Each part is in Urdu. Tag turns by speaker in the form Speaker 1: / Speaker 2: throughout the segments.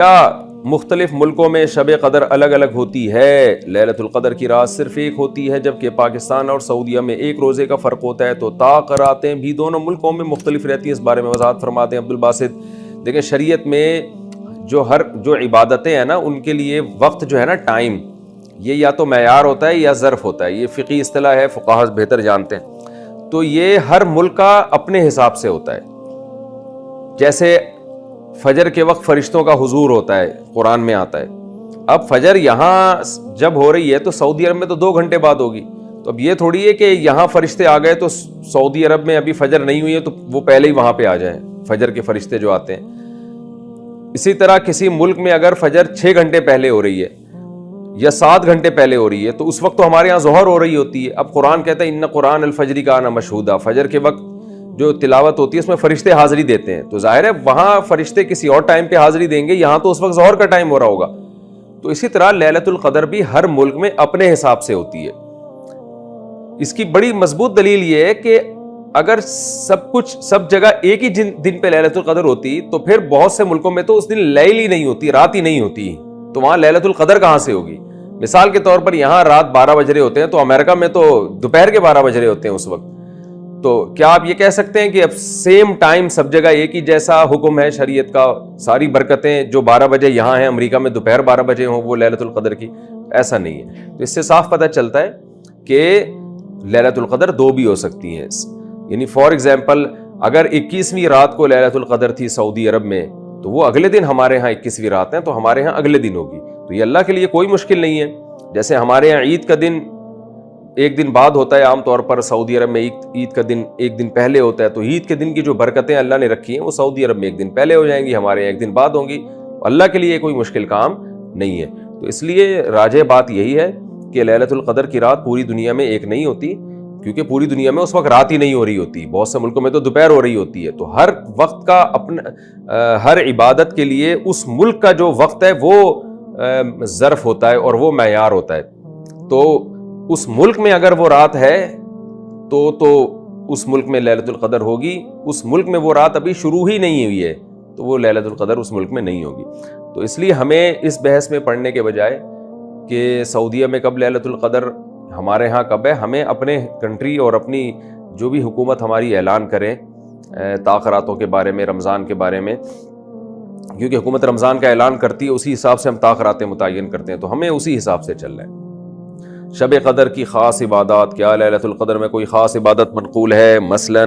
Speaker 1: کیا مختلف ملکوں میں شب قدر الگ الگ ہوتی ہے؟ لیلۃ القدر کی رات صرف ایک ہوتی ہے، جبکہ پاکستان اور سعودیہ میں ایک روزے کا فرق ہوتا ہے، تو راتیں بھی دونوں ملکوں میں مختلف رہتی ہیں۔ اس بارے میں وضاحت فرماتے ہیں عبدالباسط۔ دیکھیں، شریعت میں جو عبادتیں ہیں نا، ان کے لیے وقت جو ہے نا، ٹائم، یہ یا تو معیار ہوتا ہے یا ظرف ہوتا ہے۔ یہ فقہی اصطلاح ہے، فقہا بہتر جانتے ہیں۔ تو یہ ہر ملک کا اپنے حساب سے ہوتا ہے۔ جیسے فجر کے وقت فرشتوں کا حضور ہوتا ہے، قرآن میں آتا ہے۔ اب فجر یہاں جب ہو رہی ہے تو سعودی عرب میں تو 2 گھنٹے بعد ہوگی۔ تو اب یہ تھوڑی ہے کہ یہاں فرشتے آ گئے تو سعودی عرب میں ابھی فجر نہیں ہوئی ہے تو وہ پہلے ہی وہاں پہ آ جائیں، فجر کے فرشتے جو آتے ہیں۔ اسی طرح کسی ملک میں اگر فجر 6 گھنٹے پہلے ہو رہی ہے یا 7 گھنٹے پہلے ہو رہی ہے تو اس وقت تو ہمارے یہاں ظہر ہو رہی ہوتی ہے۔ اب قرآن کہتا ہے ان قرآن الفجر کان مشہودا، فجر کے وقت جو تلاوت ہوتی ہے اس میں فرشتے حاضری دیتے ہیں، تو ظاہر ہے وہاں فرشتے کسی اور ٹائم پہ حاضری دیں گے، یہاں تو اس وقت ظہر کا ٹائم ہو رہا ہوگا۔ تو اسی طرح لیلۃ القدر بھی ہر ملک میں اپنے حساب سے ہوتی ہے۔ اس کی بڑی مضبوط دلیل یہ ہے کہ اگر سب جگہ ایک ہی دن پہ لیلۃ القدر ہوتی تو پھر بہت سے ملکوں میں تو اس دن لیل ہی نہیں ہوتی، رات ہی نہیں ہوتی، تو وہاں لیلۃ القدر کہاں سے ہوگی؟ مثال کے طور پر یہاں رات 12 بج رہے ہوتے ہیں تو امریکہ میں تو دوپہر کے 12 بج رہے ہوتے ہیں اس وقت۔ تو کیا آپ یہ کہہ سکتے ہیں کہ اب سیم ٹائم سب جگہ ایک ہی جیسا حکم ہے شریعت کا، ساری برکتیں جو 12 بجے یہاں ہیں امریکہ میں دوپہر 12 بجے ہوں وہ لیلۃ القدر کی؟ ایسا نہیں ہے۔ تو اس سے صاف پتہ چلتا ہے کہ لیلۃ القدر 2 بھی ہو سکتی ہیں۔ یعنی فار ایگزامپل اگر 21ویں رات کو لیلۃ القدر تھی سعودی عرب میں تو وہ اگلے دن ہمارے ہاں 21ویں رات ہے تو ہمارے ہاں اگلے دن ہوگی۔ تو یہ اللہ کے لیے کوئی مشکل نہیں ہے۔ جیسے ہمارے یہاں عید کا دن ایک دن بعد ہوتا ہے عام طور پر، سعودی عرب میں عید کا دن ایک دن پہلے ہوتا ہے، تو عید کے دن کی جو برکتیں اللہ نے رکھی ہیں وہ سعودی عرب میں ایک دن پہلے ہو جائیں گی، ہمارے یہاں ایک دن بعد ہوں گی۔ اللہ کے لیے کوئی مشکل کام نہیں ہے۔ تو اس لیے راجح بات یہی ہے کہ لیلۃ القدر کی رات پوری دنیا میں ایک نہیں ہوتی، کیونکہ پوری دنیا میں اس وقت رات ہی نہیں ہو رہی ہوتی، بہت سے ملکوں میں تو دوپہر ہو رہی ہوتی ہے۔ تو ہر وقت کا اپنا، ہر عبادت کے لیے اس ملک کا جو وقت ہے وہ ظرف ہوتا ہے اور وہ معیار ہوتا ہے۔ تو اس ملک میں اگر وہ رات ہے تو اس ملک میں لیلۃ القدر ہوگی، اس ملک میں وہ رات ابھی شروع ہی نہیں ہوئی ہے تو وہ لیلۃ القدر اس ملک میں نہیں ہوگی۔ تو اس لیے ہمیں اس بحث میں پڑھنے کے بجائے کہ سعودیہ میں کب لیلۃ القدر، ہمارے ہاں کب ہے، ہمیں اپنے کنٹری اور اپنی جو بھی حکومت ہماری اعلان کرے تاخیراتوں کے بارے میں، رمضان کے بارے میں، کیونکہ حکومت رمضان کا اعلان کرتی ہے اسی حساب سے ہم تاخیراتیں متعین کرتے ہیں، تو ہمیں اسی حساب سے چلنا ہے۔ شب قدر کی خاص عبادات، کیا لیلۃ القدر میں کوئی خاص عبادت منقول ہے؟ مثلا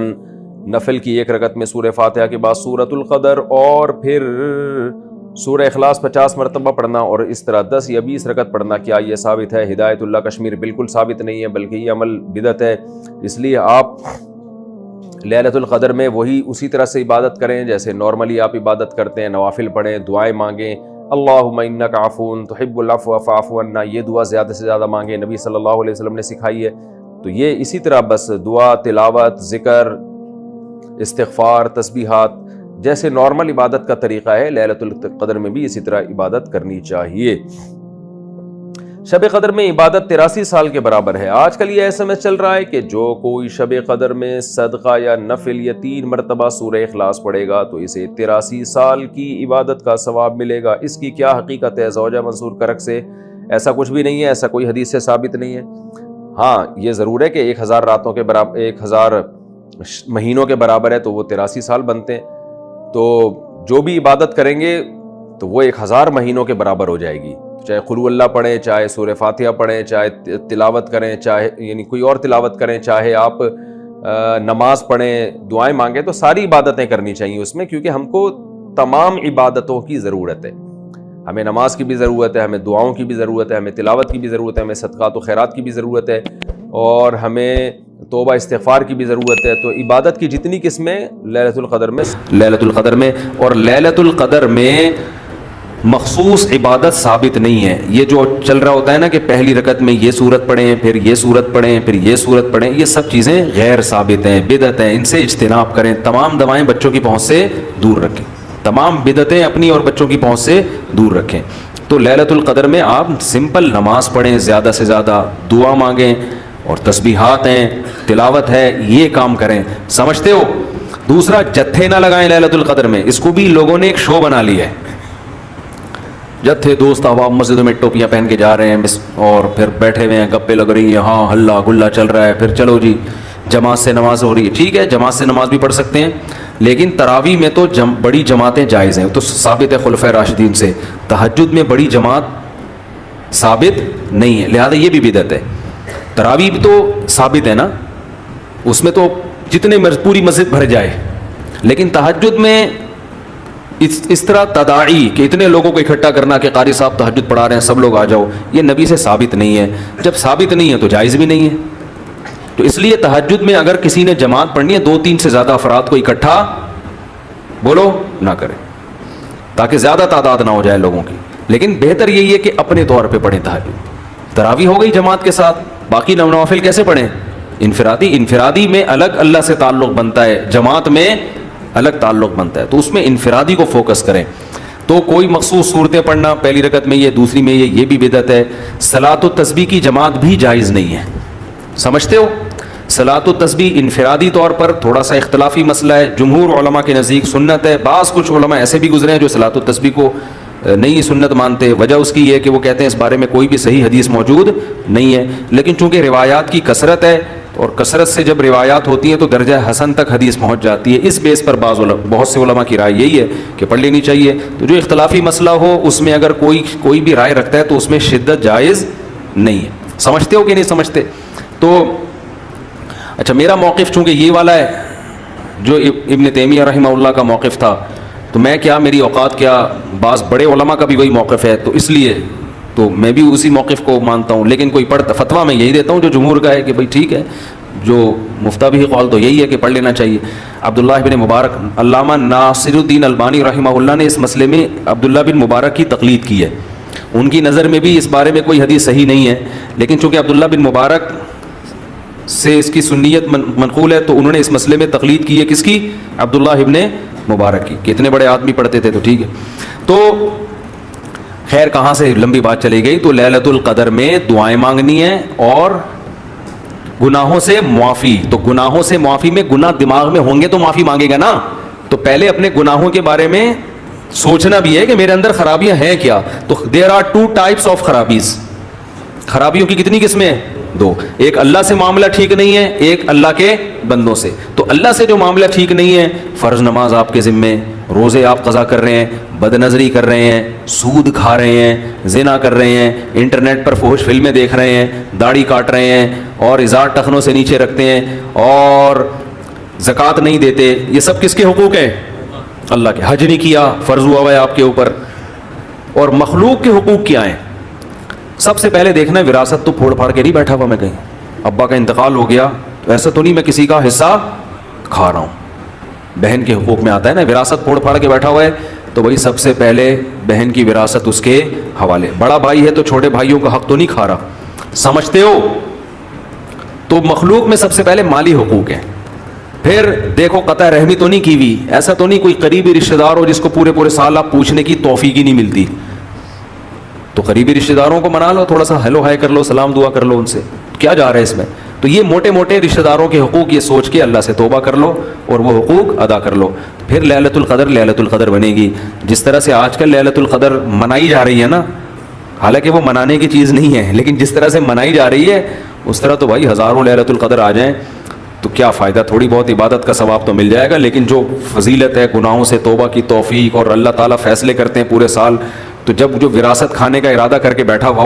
Speaker 1: نفل کی 1 رکعت میں سورہ فاتحہ کے بعد سورۃ القدر اور پھر سورہ اخلاص 50 مرتبہ پڑھنا اور اس طرح 10 یا 20 رکعت پڑھنا، کیا یہ ثابت ہے؟ ہدایت اللہ کشمیر بالکل ثابت نہیں ہے، بلکہ یہ عمل بدعت ہے۔ اس لیے آپ لیلۃ القدر میں وہی اسی طرح سے عبادت کریں جیسے نارملی آپ عبادت کرتے ہیں، نوافل پڑھیں، دعائیں مانگیں، اللہم انک عفو تحب العفو فاعف عنا، یہ دعا زیادہ سے زیادہ مانگیں، نبی صلی اللہ علیہ وسلم نے سکھائی ہے۔ تو یہ اسی طرح بس دعا، تلاوت، ذکر، استغفار، تسبیحات جیسے نارمل عبادت کا طریقہ ہے، لیلۃ القدر میں بھی اسی طرح عبادت کرنی چاہیے۔ شب قدر میں عبادت 83 سال کے برابر ہے۔ آج کل یہ SMS چل رہا ہے کہ جو کوئی شب قدر میں صدقہ یا نفل یا 3 مرتبہ سورہ اخلاص پڑھے گا تو اسے 83 سال کی عبادت کا ثواب ملے گا۔ اس کی کیا حقیقت ہے؟ زوجہ منصور کرک سے۔ ایسا کچھ بھی نہیں ہے، ایسا کوئی حدیث سے ثابت نہیں ہے۔ ہاں یہ ضرور ہے کہ 1000 راتوں کے برابر، 1000 مہینوں کے برابر ہے تو وہ 83 سال بنتے ہیں۔ تو جو بھی عبادت کریں گے تو وہ 1000 مہینوں کے برابر ہو جائے گی، چاہے قل ہو اللہ پڑھیں، چاہے سورہ فاتحہ پڑھیں، چاہے تلاوت کریں، چاہے یعنی کوئی اور تلاوت کریں، چاہے آپ نماز پڑھیں، دعائیں مانگیں، تو ساری عبادتیں کرنی چاہیے اس میں، کیونکہ ہم کو تمام عبادتوں کی ضرورت ہے۔ ہمیں نماز کی بھی ضرورت ہے، ہمیں دعاؤں کی بھی ضرورت ہے، ہمیں تلاوت کی بھی ضرورت ہے، ہمیں صدقات و خیرات کی بھی ضرورت ہے، اور ہمیں توبہ استغفار کی بھی ضرورت ہے۔ تو عبادت کی جتنی قسمیں لیلۃ القدر میں اور لیلۃ القدر میں مخصوص عبادت ثابت نہیں ہے۔ یہ جو چل رہا ہوتا ہے نا کہ پہلی رکعت میں یہ سورت پڑھیں، پھر یہ سورت پڑھیں، پھر یہ سورت پڑھیں، یہ سب چیزیں غیر ثابت ہیں، بدعت ہیں، ان سے اجتناب کریں۔ تمام دوائیں بچوں کی پہنچ سے دور رکھیں، تمام بدعتیں اپنی اور بچوں کی پہنچ سے دور رکھیں۔ تو لیلۃ القدر میں آپ سمپل نماز پڑھیں، زیادہ سے زیادہ دعا مانگیں، اور تسبیحات ہیں، تلاوت ہے، یہ کام کریں۔ سمجھتے ہو؟ دوسرا، جتھے نہ لگائیں لیلۃ القدر میں، اس کو بھی لوگوں نے ایک شو بنا لیا ہے۔
Speaker 2: جب تھے دوست احباب مسجدوں میں ٹوپیاں پہن کے جا رہے ہیں اور پھر بیٹھے ہوئے ہیں, گپے لگ رہی ہیں, ہاں ہلا گلا چل رہا ہے, پھر چلو جی جماعت سے نماز ہو رہی ہے, ٹھیک ہے جماعت سے نماز بھی پڑھ سکتے ہیں, لیکن تراویح میں تو بڑی جماعتیں جائز ہیں, تو ثابت ہے خلفائے راشدین سے. تہجد میں بڑی جماعت ثابت نہیں ہے, لہذا یہ بھی بدعت ہے. تراویح بھی تو ثابت ہے نا, اس میں تو جتنے پوری مسجد بھر جائے, لیکن تہجد میں اس طرح تداعی کہ اتنے لوگوں کو اکٹھا کرنا کہ قاری صاحب تہجد پڑھا رہے ہیں سب لوگ آ جاؤ, یہ نبی سے ثابت نہیں ہے. جب ثابت نہیں ہے تو جائز بھی نہیں ہے. تو اس لیے تہجد میں اگر کسی نے جماعت پڑھنی ہے 2-3 سے زیادہ افراد کو اکٹھا بولو نہ کرے, تاکہ زیادہ تعداد نہ ہو جائے لوگوں کی. لیکن بہتر یہی ہے کہ اپنے طور پہ پڑھیں تہجد. تراویح ہو گئی جماعت کے ساتھ, باقی نوافل کیسے پڑھیں؟ انفرادی میں الگ اللہ سے تعلق بنتا ہے, جماعت میں الگ تعلق بنتا ہے, تو اس میں انفرادی کو فوکس کریں. تو کوئی مخصوص صورتیں پڑھنا, پہلی رکعت میں یہ, دوسری میں یہ بھی بدعت ہے. صلاۃ التسبیح کی جماعت بھی جائز نہیں ہے, سمجھتے ہو؟ صلاۃ التسبیح انفرادی طور پر تھوڑا سا اختلافی مسئلہ ہے, جمہور علماء کے نزدیک سنت ہے, بعض کچھ علماء ایسے بھی گزرے ہیں جو صلاۃ التسبیح کو نہیں سنت مانتے. وجہ اس کی یہ ہے کہ وہ کہتے ہیں اس بارے میں کوئی بھی صحیح حدیث موجود نہیں ہے, لیکن چونکہ روایات کی کثرت ہے, اور کثرت سے جب روایات ہوتی ہیں تو درجہ حسن تک حدیث پہنچ جاتی ہے. اس بیس پر بہت سے علماء کی رائے یہی ہے کہ پڑھ لینی چاہیے. تو جو اختلافی مسئلہ ہو اس میں اگر کوئی بھی رائے رکھتا ہے تو اس میں شدت جائز نہیں ہے. سمجھتے ہو کہ نہیں سمجھتے؟ تو اچھا, میرا موقف چونکہ یہ والا ہے جو ابن تیمیہ رحمہ اللہ کا موقف تھا, تو میں کیا, میری اوقات کیا, بعض بڑے علماء کا بھی وہی موقف ہے, تو اس لیے تو میں بھی اسی موقف کو مانتا ہوں. لیکن کوئی فتویٰ میں یہی دیتا ہوں جو جمہور کا ہے کہ بھائی ٹھیک ہے, جو مفتہ بھی قول تو یہی ہے کہ پڑھ لینا چاہیے. عبداللہ بن مبارک, علامہ ناصر الدین البانی رحمہ اللہ نے اس مسئلے میں عبداللہ بن مبارک کی تقلید کی ہے. ان کی نظر میں بھی اس بارے میں کوئی حدیث صحیح نہیں ہے, لیکن چونکہ عبداللہ بن مبارک سے اس کی سنیت منقول ہے تو انہوں نے اس مسئلے میں تقلید کی ہے. کس کی؟ عبداللہ ابن مبارک کی. کتنے بڑے آدمی پڑھتے تھے, تو ٹھیک ہے. تو خیر کہاں سے لمبی بات چلی گئی. تو لیلۃ القدر میں دعائیں مانگنی ہیں اور گناہوں سے معافی. تو گناہوں سے معافی میں گناہ دماغ میں ہوں گے تو معافی مانگے گا نا, تو پہلے اپنے گناہوں کے بارے میں سوچنا بھی ہے کہ میرے اندر خرابیاں ہیں کیا. تو دیر آر 2 types آف خرابیز. خرابیوں کی کتنی قسمیں ہیں؟ 2. ایک اللہ سے معاملہ ٹھیک نہیں ہے, ایک اللہ کے بندوں سے. تو اللہ سے جو معاملہ ٹھیک نہیں ہے, فرض نماز آپ کے ذمے, روزے آپ قضا کر رہے ہیں, بد نظری کر رہے ہیں, سود کھا رہے ہیں, زنا کر رہے ہیں, انٹرنیٹ پر فحش فلمیں دیکھ رہے ہیں, داڑھی کاٹ رہے ہیں اور ازار ٹخنوں سے نیچے رکھتے ہیں اور زکوٰۃ نہیں دیتے. یہ سب کس کے حقوق ہیں؟ اللہ کے. حج نہیں کیا, فرض ہوا ہے آپ کے اوپر. اور مخلوق کے حقوق کیا ہیں؟ سب سے پہلے دیکھنا ہے وراثت تو پھوڑ پھاڑ کے نہیں بیٹھا ہوا میں کہیں, ابا کا انتقال ہو گیا تو ایسا تو نہیں میں کسی کا حصہ کھا رہا ہوں. بہن کے حقوق میں آتا ہے نا, وراثت پھوڑ پھاڑ کے بیٹھا ہوا ہے تو بھائی سب سے پہلے بہن کی وراثت اس کے حوالے. بڑا بھائی ہے تو چھوٹے بھائیوں کا حق تو نہیں کھا رہا, سمجھتے ہو؟ تو مخلوق میں سب سے پہلے مالی حقوق ہیں. پھر دیکھو قطع رحمی تو نہیں کی ہوئی, ایسا تو نہیں کوئی قریبی رشتہ دار ہو جس کو پورے سال آپ پوچھنے کی توفیق ہی نہیں ملتی, تو قریبی رشتہ داروں کو منا لو, تھوڑا سا ہیلو ہائے کر لو, سلام دعا کر لو ان سے, کیا جا رہا ہے اس میں. تو یہ موٹے موٹے رشتہ داروں کے حقوق یہ سوچ کے اللہ سے توبہ کر لو اور وہ حقوق ادا کر لو. پھر لیلۃ القدر بنے گی. جس طرح سے آج کل لیلۃ القدر منائی جا رہی ہے نا, حالانکہ وہ منانے کی چیز نہیں ہے, لیکن جس طرح سے منائی جا رہی ہے اس طرح تو بھائی ہزاروں لیلۃ القدر آ جائیں تو کیا فائدہ. تھوڑی بہت عبادت کا ثواب تو مل جائے گا, لیکن جو فضیلت ہے گناہوں سے توبہ کی توفیق, اور اللہ تعالیٰ فیصلے کرتے ہیں پورے سال, تو جب جو وراثت کھانے کا ارادہ کر کے بیٹھا ہوا